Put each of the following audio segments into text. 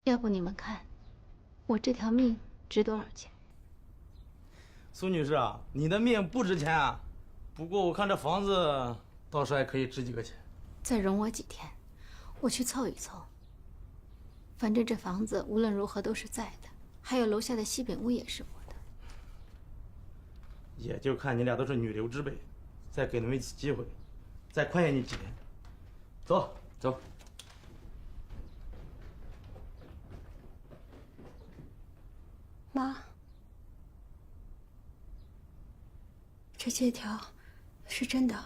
要不你们看，我这条命值多少钱？苏女士啊，你的命不值钱啊，不过我看这房子倒是还可以值几个钱。再容我几天，我去凑一凑。反正这房子无论如何都是在的，还有楼下的西饼屋也是我的。也就看你俩都是女流之辈，再给你们一次机会，再宽限你几天。走走。妈，这借条是真的。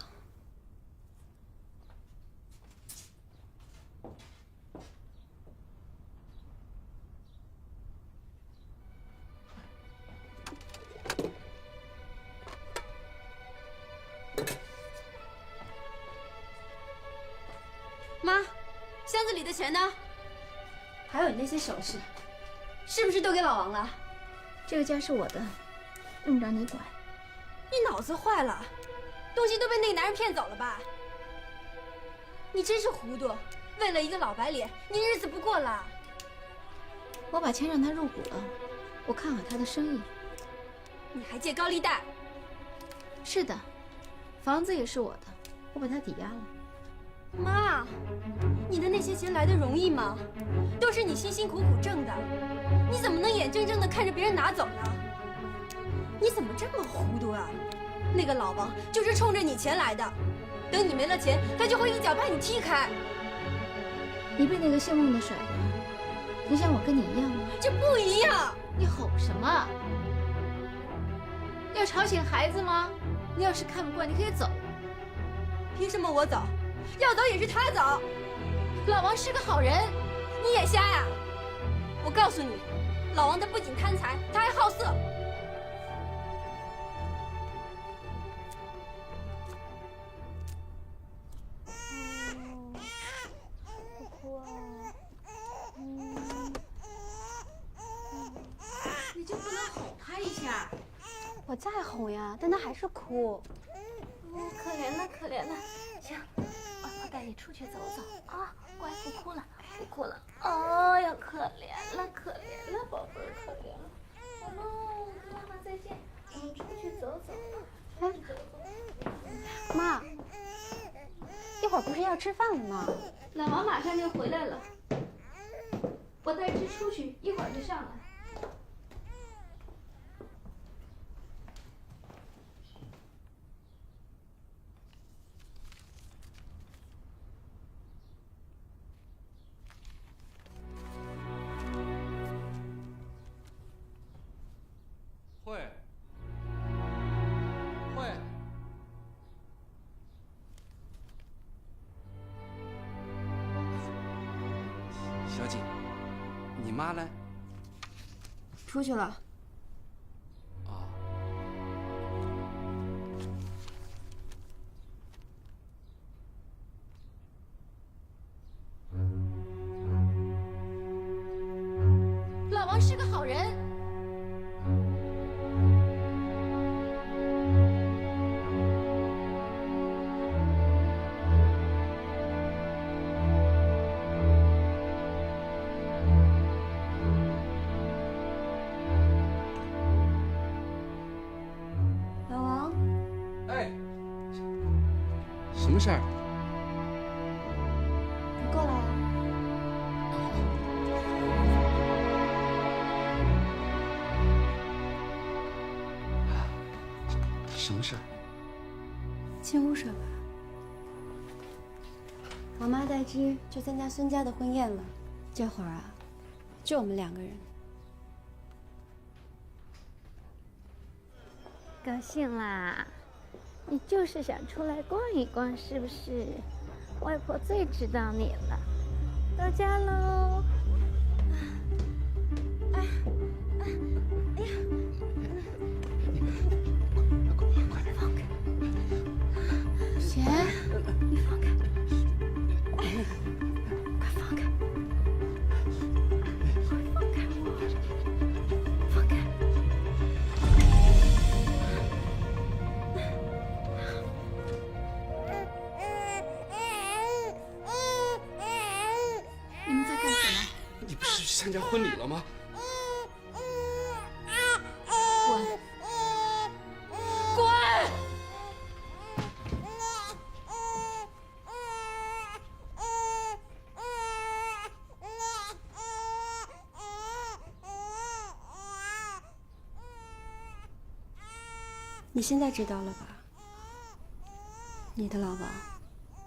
妈，箱子里的钱呢？还有你那些首饰，是不是都给老王了？这个家是我的，用不着你管。你脑子坏了，东西都被那个男人骗走了吧？你真是糊涂，为了一个老白脸，你日子不过了。我把钱让他入股了，我看好他的生意。你还借高利贷？是的，房子也是我的，我把它抵押了。妈，你的那些钱来的容易吗？都是你辛辛苦苦挣的，你怎么能眼睁睁的看着别人拿走呢？你怎么这么糊涂啊？那个老王就是冲着你钱来的，等你没了钱，他就会一脚把你踢开。你被那个姓孟的甩了，你想我跟你一样吗？这不一样！你吼什么？要吵醒孩子吗？你要是看不惯，你可以走。凭什么我走？要走也是他走。老王是个好人，你也瞎呀！我告诉你，老王他不仅贪财，他还好色。你就不能吼他一下？我在哄呀，但他还是哭。可怜了，可怜了。行，我带你出去走走啊，乖，不哭了，不哭了。哎呀，可怜了，可怜了，宝贝儿，可怜了。好喽，妈妈再见。出去走走。哎，妈，一会儿不是要吃饭了吗？老王马上就回来了，我带只出去，一会儿就上来。慧，小姐，你妈呢？出去了。哦。老王是个好人。什么事儿？你过来啊。什么事儿？进屋睡吧。我妈带枝去参加孙家的婚宴了，这会儿啊，就我们2个人。高兴啦！你就是想出来逛一逛，是不是？外婆最知道你了。到家喽！哎呀！快点放开！贤，你放开！快放开！快放开我！放开！你们在干什么？你不是去参加婚礼了吗？滚！滚！你现在知道了吧？你的老王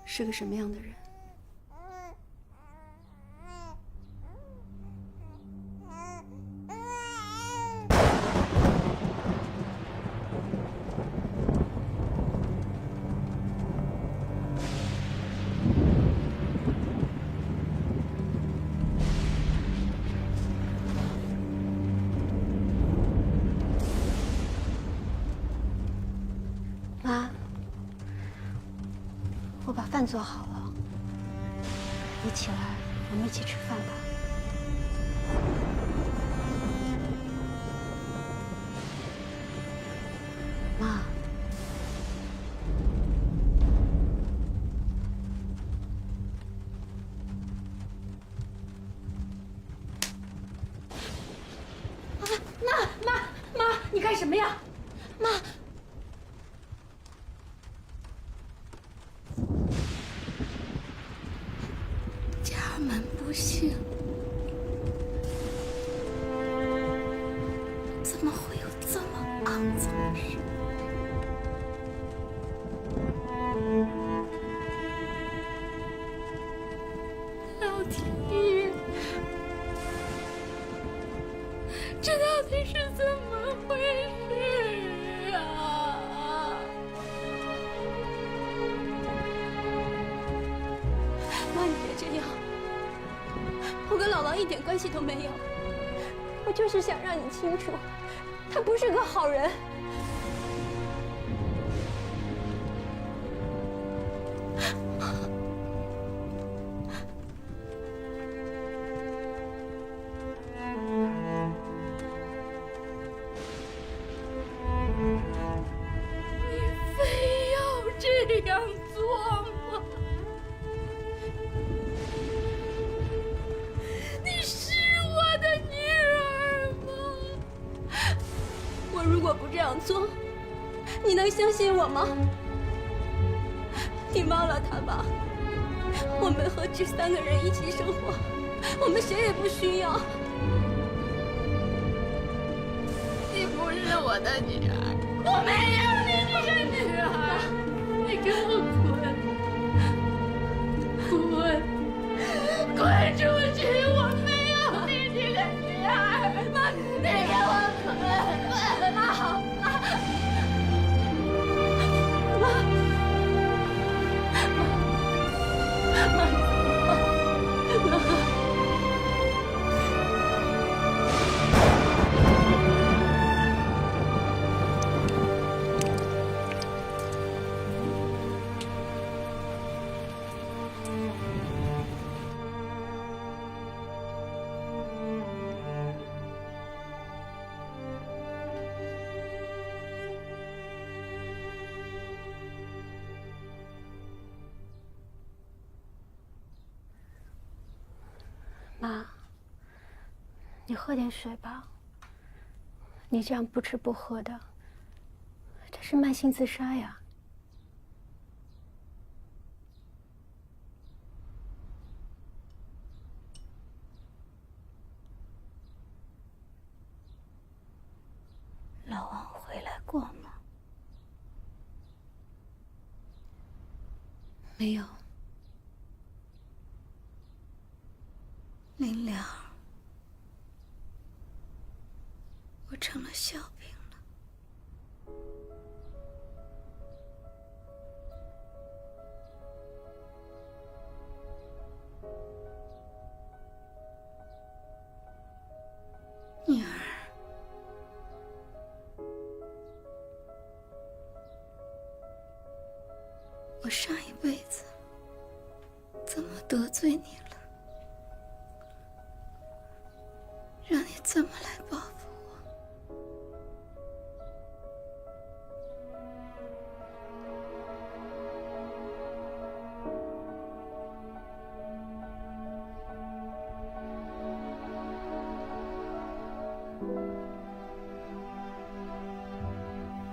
是个什么样的人？妈，我把饭做好了，你起来，我们一起吃饭吧。妈，妈，你干什么呀？妈！家门不幸，怎么会有这么肮脏的事？老天，这到底是怎么回事啊？妈，你别这样，我跟老王一点关系都没有，我就是想让你清楚，他不是个好人。非要这样做吗？你是我的女儿吗？我如果不这样做，你能相信我吗？你忘了他吧，我们和这3个人一起生活，我们谁也不需要。你不是我的女儿，我没有你这个女儿，你给我滚！滚！滚出去！我没有你这个女儿！妈，你给我滚！妈，你喝点水吧。你这样不吃不喝的，这是慢性自杀呀。老王回来过吗？没有。林良，我成了笑柄了。女儿，我上一辈子怎么得罪你了？让你这么来报复我？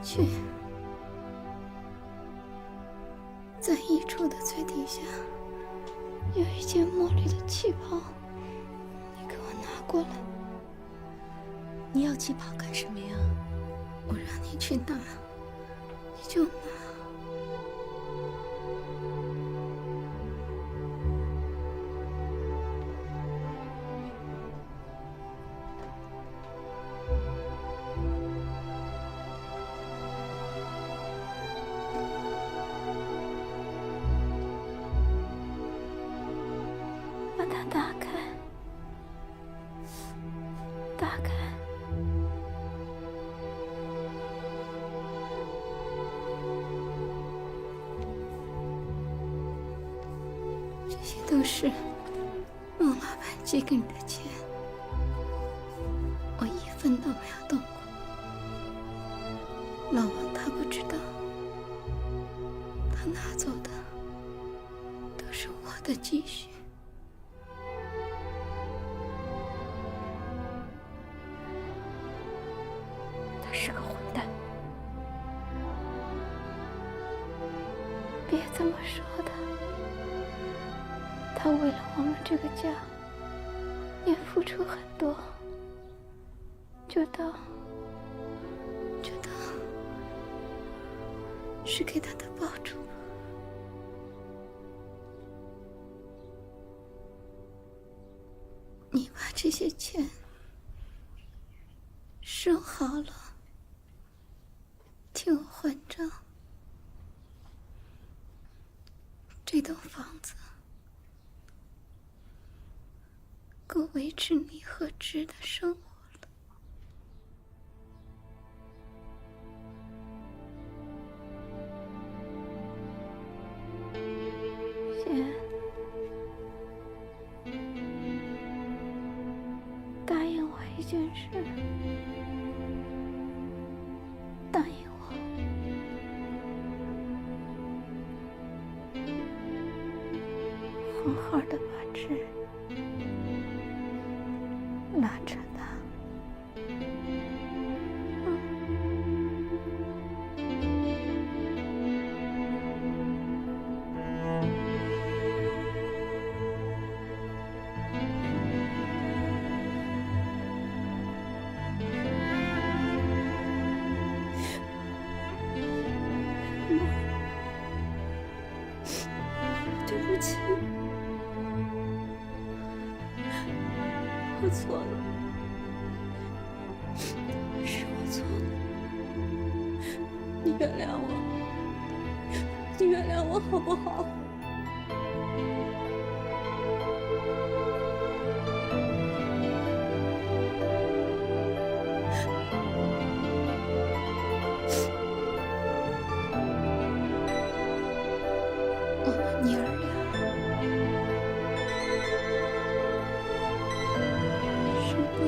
去，在衣橱的最底下有一件墨绿的旗袍，你给我拿过来。你要旗袍干什么呀？我让你去拿，你就拿。把它打开，打开。这些都是孟老板寄给你的钱，我一分都没有动过。老王他不知道，他拿走的都是我的积蓄。他是个混蛋，别这么说他。他为了我们这个家也付出很多，觉得是给他的报酬吧。你把这些钱收好了，替我还账。这栋房子够维持你和芝的生活了。先答应我一件事，答应我，好好的把芝拉扯大。对不起，我错了，是我错了，你原谅我，你原谅我好不好？我们娘儿俩是你。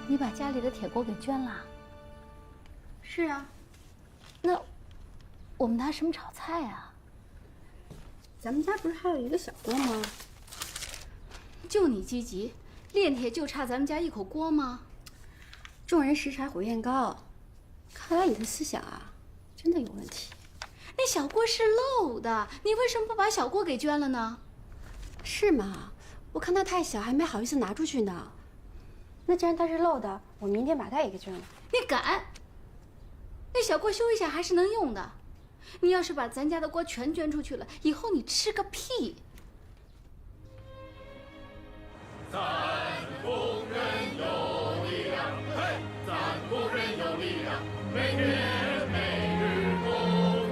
你把家里的铁锅给捐了？是啊，那我们拿什么炒菜啊？咱们家不是还有一个小锅吗？就你积极，炼铁就差咱们家一口锅吗？众人拾柴火焰高，看来你的思想啊，真的有问题。那小锅是漏的，你为什么不把小锅给捐了呢？是吗？我看它太小，还没好意思拿出去呢。那既然它是漏的，我明天把它也给捐了。你敢？那小锅修一下还是能用的。你要是把咱家的锅全捐出去了，以后你吃个屁！咱工人有力量，嘿，咱工人有力量，每天每日工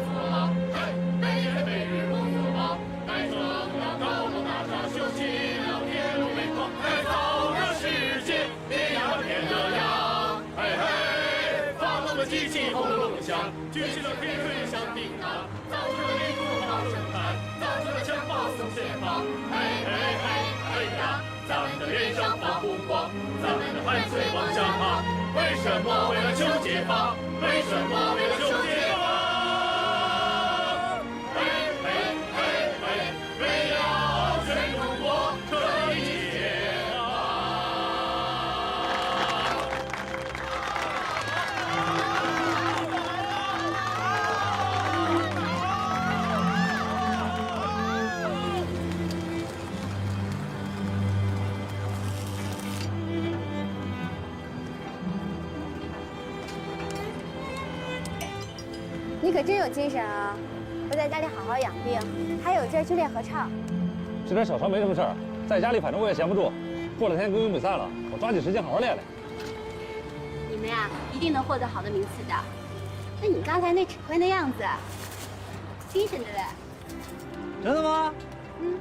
作忙，嘿，每天每日工作忙，带升了高楼大厦，修起了铁路煤矿，改造了世界，变呀变得样，嘿嘿，发动了机器轰隆隆响，举起了铁锤像钉耙，造出了一股好生态，造出了枪炮送前方，嘿嘿嘿嘿呀！咱们的脸上放红光，咱们的汗水往下淌。为什么？为了求解放。为什么？为了求解放。嘿嘿嘿嘿，为了全中国可以解放。你可真有精神啊！不在家里好好养病，还有劲儿去练合唱。这点小伤没什么事儿，在家里反正我也闲不住。过两天歌咏比赛了，我抓紧时间好好练练。你们呀，一定能获得好的名次的。那你刚才那指挥的样子，精神的嘞。真的吗？嗯。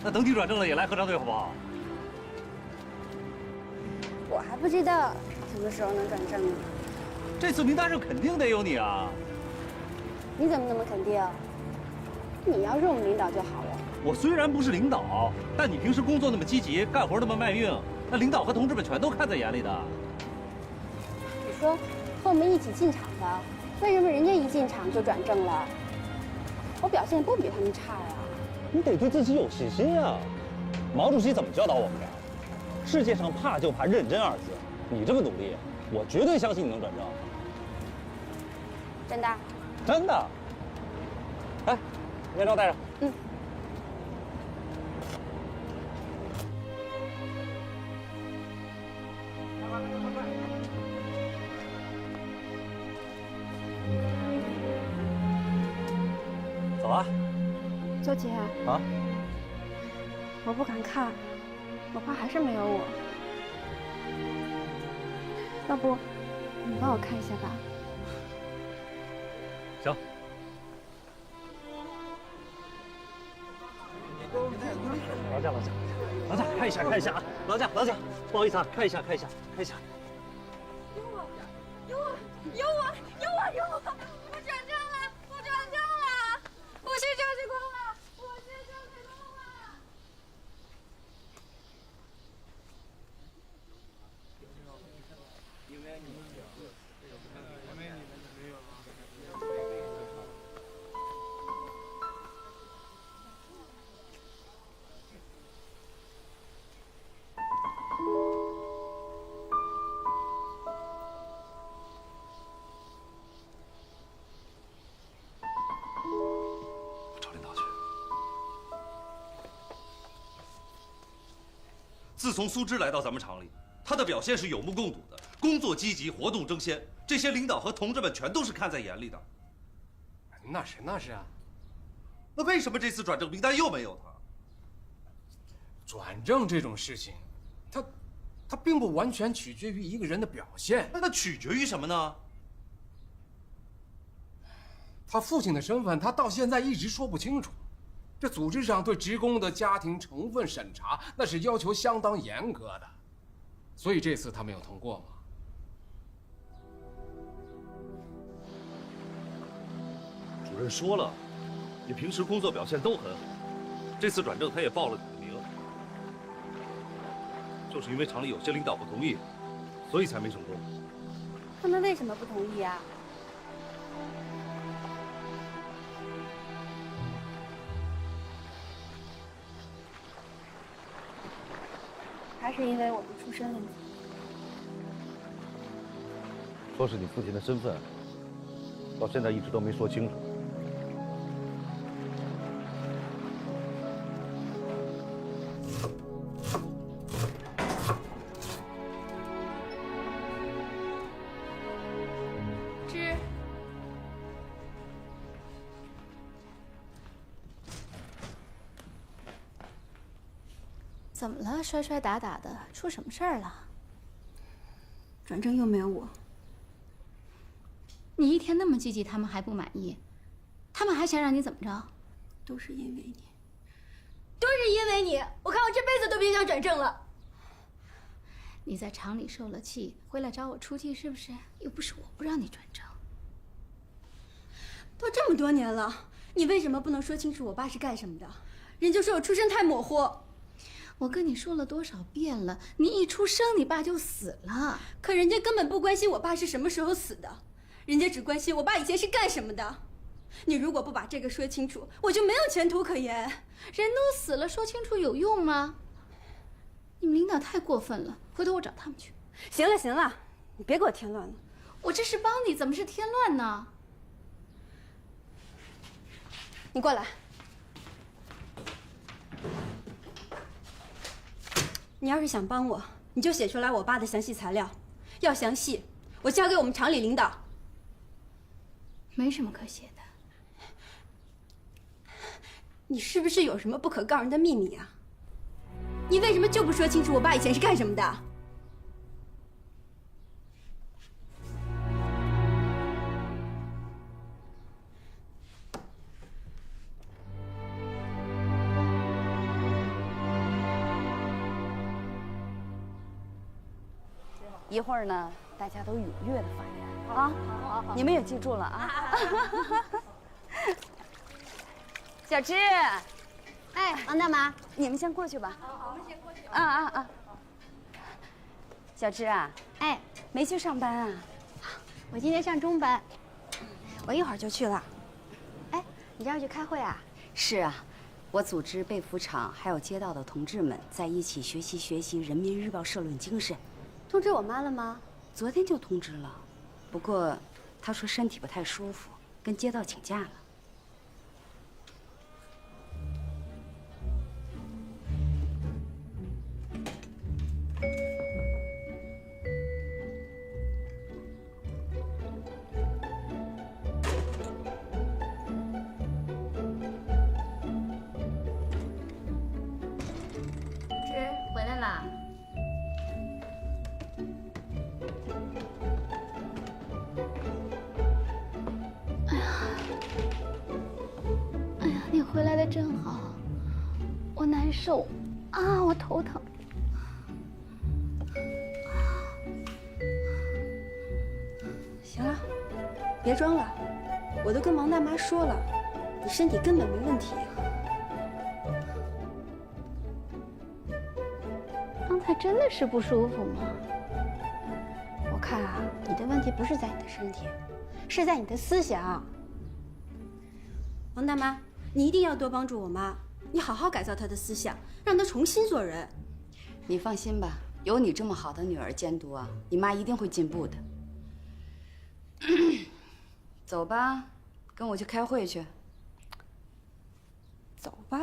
那等你转正了也来合唱队好不好？我还不知道什么时候能转正呢。这次名单上肯定得有你啊！你怎么那么肯定？你要是我们领导就好了。我虽然不是领导，但你平时工作那么积极，干活那么卖命，那领导和同志们全都看在眼里的。你说和我们一起进厂的，为什么人家一进厂就转正了？我表现不比他们差呀。你得对自己有信心呀！毛主席怎么教导我们的？世界上怕就怕认真二字。你这么努力，我绝对相信你能转正。真的？真的。来，面罩戴上。嗯。走啊！周姐。啊？我不敢看，我怕还是没有我。要不，你帮我看一下吧。行。劳驾，看一下啊！劳驾，不好意思啊，看一下。有我！我转正了！我是赵志光了！自从苏芝来到咱们厂里，他的表现是有目共睹的，工作积极，活动争先，这些领导和同志们全都是看在眼里的。那是啊。那为什么这次转正名单又没有他？转正这种事情，它并不完全取决于一个人的表现。那取决于什么呢？他父亲的身份，他到现在一直说不清楚。这组织上对职工的家庭成分审查，那是要求相当严格的，所以这次他没有通过嘛。主任说了，你平时工作表现都很好，这次转正他也报了你的名，就是因为厂里有些领导不同意，所以才没成功。他们为什么不同意啊？还是因为我们出身问题？说是你父亲的身份，到现在一直都没说清楚。芝，怎么了？摔摔打打的，出什么事儿了？转正又没有我。你一天那么积极，他们还不满意，他们还想让你怎么着？都是因为你，我看我这辈子都别想转正了。你在厂里受了气，回来找我出气是不是？又不是我不让你转正。都这么多年了，你为什么不能说清楚我爸是干什么的？人就说我出身太模糊。我跟你说了多少遍了，你一出生你爸就死了。可人家根本不关心我爸是什么时候死的，人家只关心我爸以前是干什么的。你如果不把这个说清楚，我就没有前途可言。人都死了，说清楚有用吗？你们领导太过分了，回头我找他们去。行了，你别给我添乱了。我这是帮你，怎么是添乱呢？你过来。你要是想帮我，你就写出来我爸的详细材料，要详细，我交给我们厂里领导。没什么可写的。你是不是有什么不可告人的秘密啊？你为什么就不说清楚我爸以前是干什么的？一会儿呢，大家都踊跃的发言啊！好，你们也记住了啊！小芝，哎，王大妈，你们先过去吧。好，我们先过去。啊！小芝啊，哎，没去上班啊？我今天上中班。我一会儿就去了。哎，你这要去开会啊？是啊，我组织被服厂还有街道的同志们在一起学习人民日报社论精神。通知我妈了吗？昨天就通知了，不过她说身体不太舒服，跟街道请假了。芝，回来啦。你回来的真好，我难受啊，我头疼。行了，别装了，我都跟王大妈说了，你身体根本没问题。刚才真的是不舒服吗？我看啊，你的问题不是在你的身体，是在你的思想。王大妈，你一定要多帮助我妈，你好好改造她的思想，让她重新做人。你放心吧，有你这么好的女儿监督啊，你妈一定会进步的。走吧，跟我去开会去。走吧。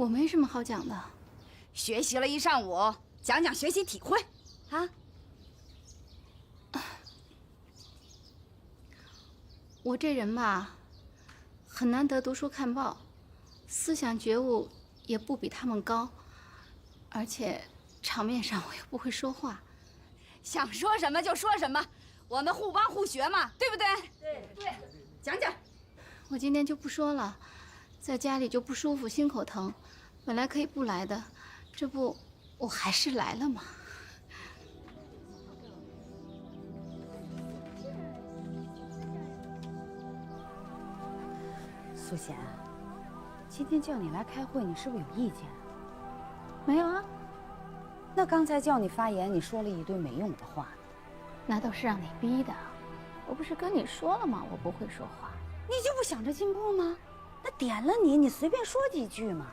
我没什么好讲的。学习了一上午，讲讲学习体会，啊？我这人吧，很难得读书看报，思想觉悟也不比他们高，而且场面上我又不会说话。想说什么就说什么，我们互帮互学嘛，对不对？对，讲讲。我今天就不说了，在家里就不舒服，心口疼，本来可以不来的，这不我还是来了嘛。苏贤，今天叫你来开会，你是不是有意见？没有啊，那刚才叫你发言，你说了一堆没用的话。那都是让你逼的。我不是跟你说了吗？我不会说话。你就不想着进步吗？那点了你，你随便说几句嘛，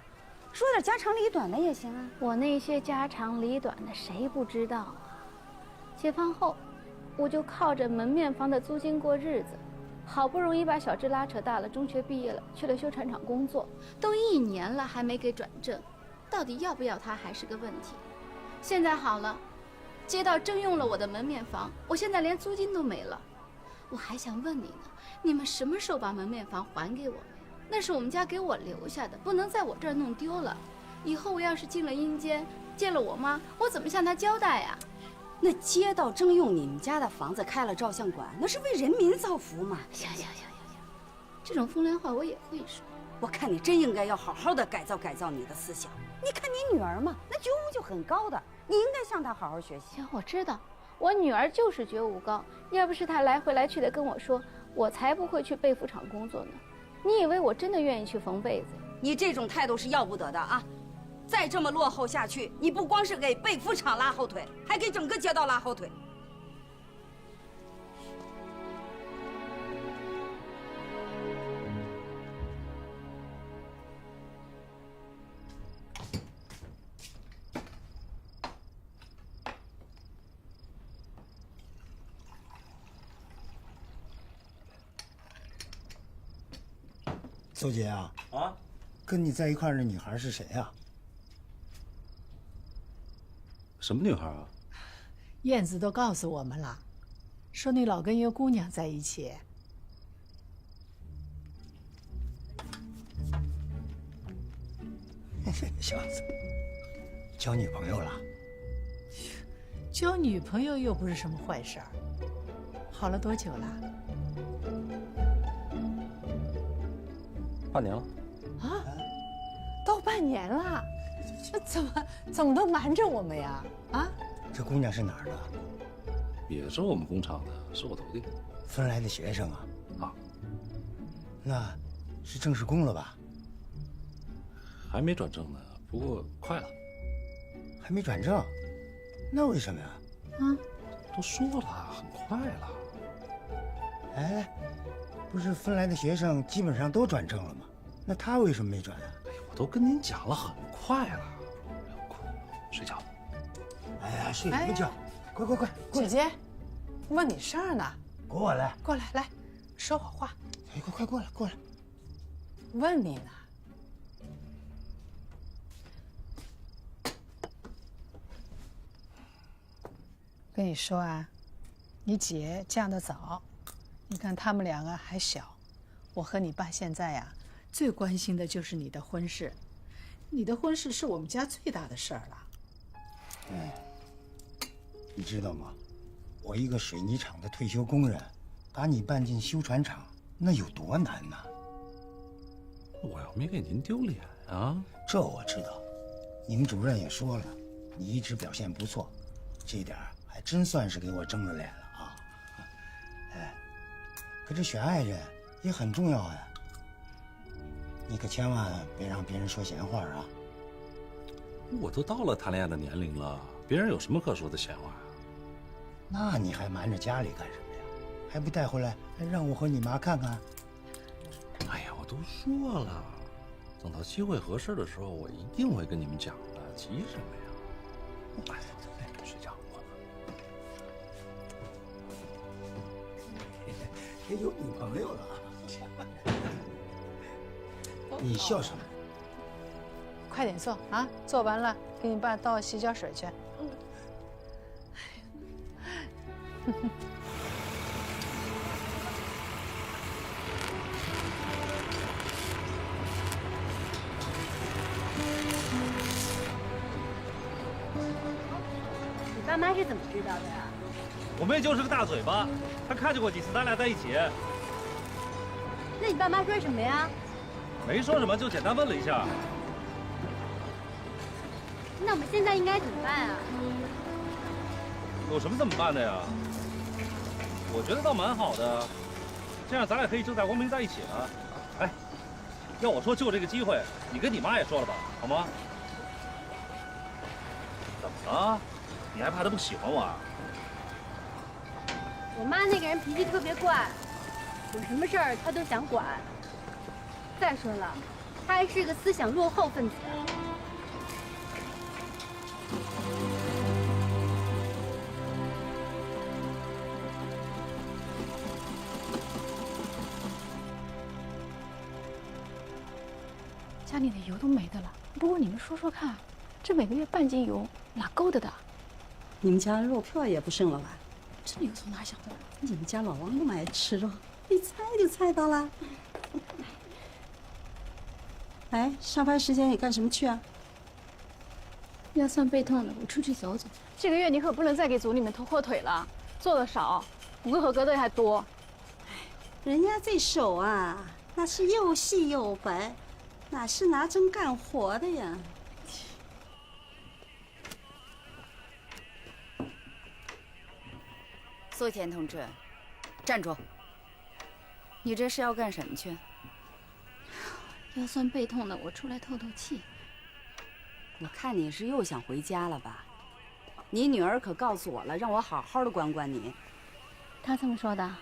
说点家长里短的也行啊。我那些家长里短的谁不知道啊？解放后，我就靠着门面房的租金过日子，好不容易把小志拉扯大了，中学毕业了，去了修船厂工作，都1年了还没给转正，到底要不要他还是个问题。现在好了，街道征用了我的门面房，我现在连租金都没了。我还想问你呢，你们什么时候把门面房还给我们呀？那是我们家给我留下的，不能在我这儿弄丢了。以后我要是进了阴间，见了我妈，我怎么向她交代呀？那街道征用你们家的房子开了照相馆，那是为人民造福嘛。行，这种风凉话我也会说。我看你真应该要好好的改造改造你的思想。你看你女儿嘛，那觉悟就很高的，你应该向她好好学习。行，我知道，我女儿就是觉悟高，要不是她来回来去的跟我说，我才不会去被服厂工作呢。你以为我真的愿意去缝被子？你这种态度是要不得的啊！再这么落后下去，你不光是给被服厂拉后腿，还给整个街道拉后腿。邹杰啊，跟你在一块儿的女孩是谁呀？什么女孩啊？燕子都告诉我们了，说你老跟一个姑娘在一起。小子，交女朋友了？交女朋友又不是什么坏事儿。好了多久了？半年了。啊，都半年了，这怎么都瞒着我们呀？啊，这姑娘是哪儿的？也是我们工厂的，是我徒弟。分来的学生啊？啊，那是正式工了吧？还没转正呢，不过快了。还没转正？那为什么呀？都说了，很快了。哎，不是分来的学生基本上都转正了吗？那他为什么没转啊？哎呀，我都跟您讲了，很快了。不要哭，睡觉。哎呀，睡什么觉？快过来！姐姐，问你事儿呢。过来，来，说会话。哎，快过来！问你呢。跟你说啊，你姐嫁得早，你看他们两个还小，我和你爸现在呀，最关心的就是你的婚事。你的婚事是我们家最大的事儿了。你知道吗？我一个水泥厂的退休工人，把你办进修船厂，那有多难呢？我又没给您丢脸啊！这我知道，你们主任也说了，你一直表现不错，这点还真算是给我争了脸了啊！哎，可这选爱人也很重要呀，你可千万别让别人说闲话啊！我都到了谈恋爱的年龄了，别人有什么可说的闲话啊？那你还瞒着家里干什么呀？还不带回来让我和你妈看看？哎呀，我都说了，等到机会合适的时候，我一定会跟你们讲的，急什么呀？哎，睡觉。也有女朋友了，你笑什么？快快点做啊！做完了给你爸倒洗脚水去。你爸妈是怎么知道的呀？我妹就是个大嘴巴，她看见过几次咱俩在一起，那你爸妈说什么呀？没说什么，就简单问了一下。那我们现在应该怎么办啊？有什么怎么办的呀？我觉得倒蛮好的，这样咱俩可以正大光明在一起了。哎，要我说，就这个机会，你跟你妈也说了吧，好吗？怎么了？你还怕她不喜欢我啊？我妈那个人脾气特别怪，有什么事儿她都想管。再说了，她还是个思想落后分子。家里的油都没的了。不过你们说说看，这每个月半斤油哪够得的？你们家肉票也不剩了吧？这油从哪想的？你们家老王那么爱吃肉，一猜就猜到了。哎，上班时间你干什么去啊？腰酸背痛的，我出去走走。这个月你可不能再给组里面拖后腿了，做的少，不合格的还多。人家这手啊，那是又细又白，哪是拿针干活的呀？苏田同志，站住！你这是要干什么去？腰酸背痛的，我出来透透气。我看你是又想回家了吧？你女儿可告诉我了，让我好好的管管你。她这么说的？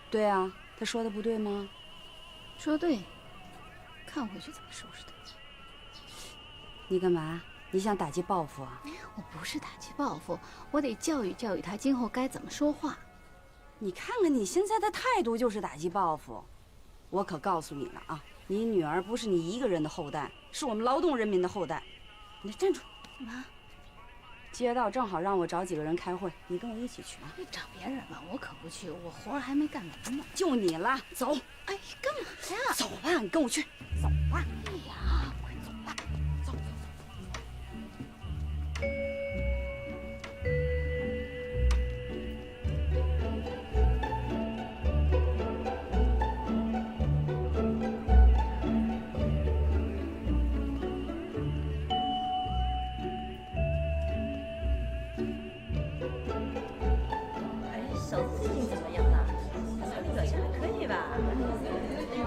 对啊，她说的不对吗？说对，看回去怎么收拾她。你干嘛？你想打击报复啊？我不是打击报复，我得教育教育她今后该怎么说话。你看看你现在的态度就是打击报复。我可告诉你了啊，你女儿不是你一个人的后代，是我们劳动人民的后代。你站住！干嘛？街道正好让我找几个人开会，你跟我一起去啊。你找别人吧，我可不去，我活儿还没干完呢。就你了，走。哎，干嘛呀？走吧，你跟我去。走吧。哎呀，快走吧。走走走。小子最近怎么样了？他的表现还可以吧？哎呦，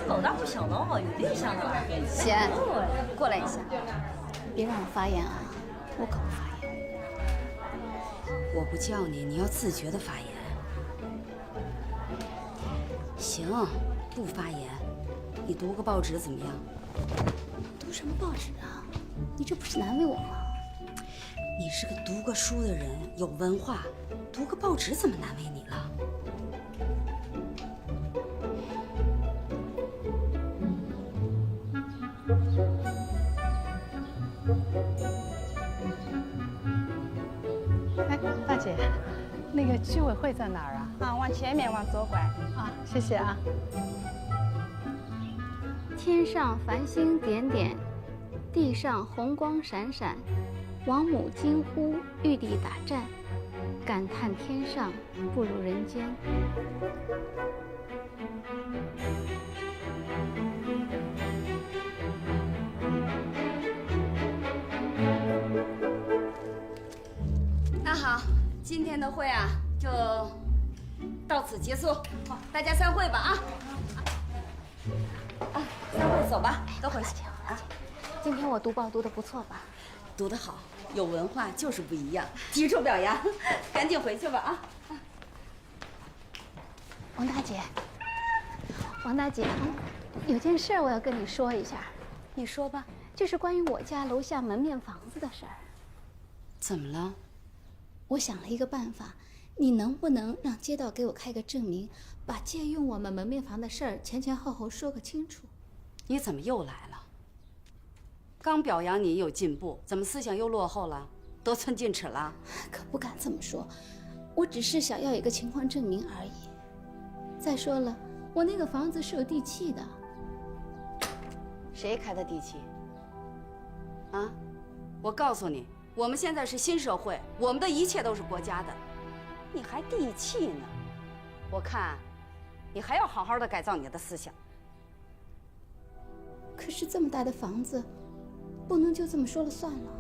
老大不小了哦，有对象了吧？贤，过来一下。别让我发言啊，我可不发言。我不叫你，你要自觉的发言。行，不发言。你读个报纸怎么样？读什么报纸啊？你这不是难为我吗？你是个读过书的人，有文化，读个报纸怎么难为你了？哎，大姐，那个居委会在哪儿啊？啊，往前面，往左拐。啊，谢谢啊。天上繁星点点，地上红光闪闪。王母惊呼玉帝打战，感叹天上不如人间。那好，今天的会啊就到此结束，好，大家散会吧啊！啊，散会走吧，都回去啊。今天我读报读得不错吧？读得好，有文化就是不一样，提出表扬，赶紧回去吧啊！王大姐，王大姐，有件事我要跟你说一下。你说吧，就是关于我家楼下门面房子的事儿。怎么了？我想了一个办法，你能不能让街道给我开个证明，把借用我们门面房的事儿前前后后说个清楚？你怎么又来了？刚表扬你有进步，怎么思想又落后了？得寸进尺了？可不敢这么说，我只是想要一个情况证明而已。再说了，我那个房子是有地契的。谁开的地契？啊？我告诉你，我们现在是新社会，我们的一切都是国家的，你还地契呢？我看，你还要好好的改造你的思想。可是这么大的房子，不能就这么说了算了。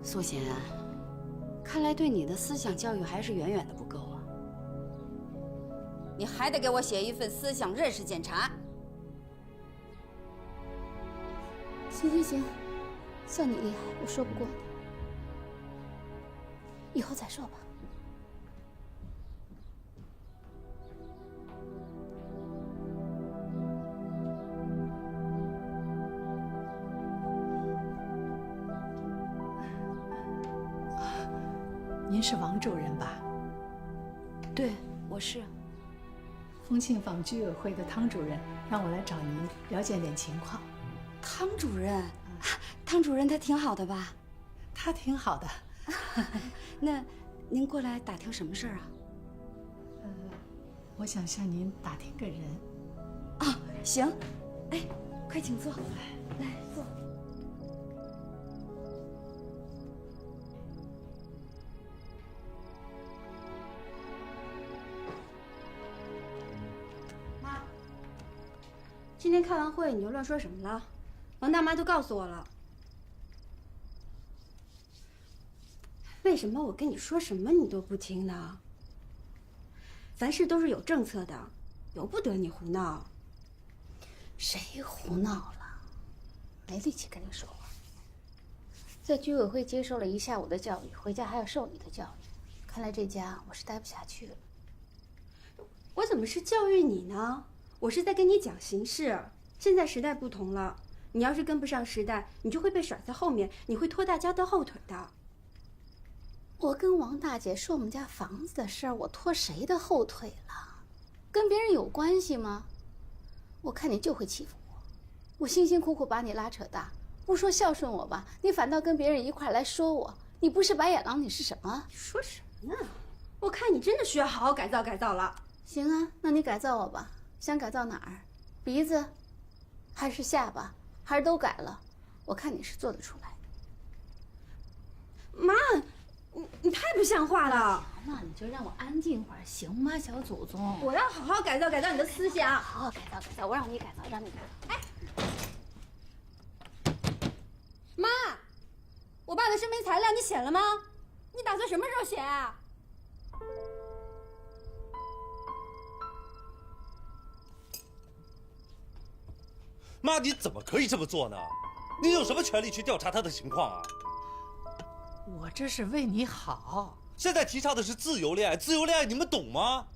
苏贤啊，看来对你的思想教育还是远远的不够啊！你还得给我写一份思想认识检查。行，算你厉害，我说不过你。以后再说吧。您是王主任吧？对，我是。丰庆坊居委会的汤主任让我来找您了解点情况。汤主任，汤主任他挺好的吧？他挺好的。那您过来打听什么事儿啊？我想向您打听个人。啊，行，哎，快请坐，来坐。妈，今天开完会你又乱说什么了？王大妈都告诉我了。为什么我跟你说什么你都不听呢？凡事都是有政策的，由不得你胡闹。谁胡闹了？没力气跟你说话。在居委会接受了一下午的教育，回家还要受你的教育。看来这家我是待不下去了。我怎么是教育你呢？我是在跟你讲形势。现在时代不同了，你要是跟不上时代，你就会被甩在后面，你会拖大家的后腿的。我跟王大姐说我们家房子的事儿，我拖谁的后腿了？跟别人有关系吗？我看你就会欺负我。我辛辛苦苦把你拉扯大，不说孝顺我吧，你反倒跟别人一块来说我。你不是白眼狼，你是什么？说什么呢？我看你真的需要好好改造改造了。行啊，那你改造我吧。想改造哪儿？鼻子，还是下巴，还是都改了？我看你是做得出来的。妈，你太不像话了！那你就让我安静会儿行吗，小祖宗？我要好好改造改造你的思想。好好改造，我让你改造，让你改造。哎，妈，我爸的声明材料你写了吗？你打算什么时候写啊？妈，你怎么可以这么做呢？你有什么权利去调查他的情况啊？我这是为你好。现在提倡的是自由恋爱，自由恋爱你们懂吗？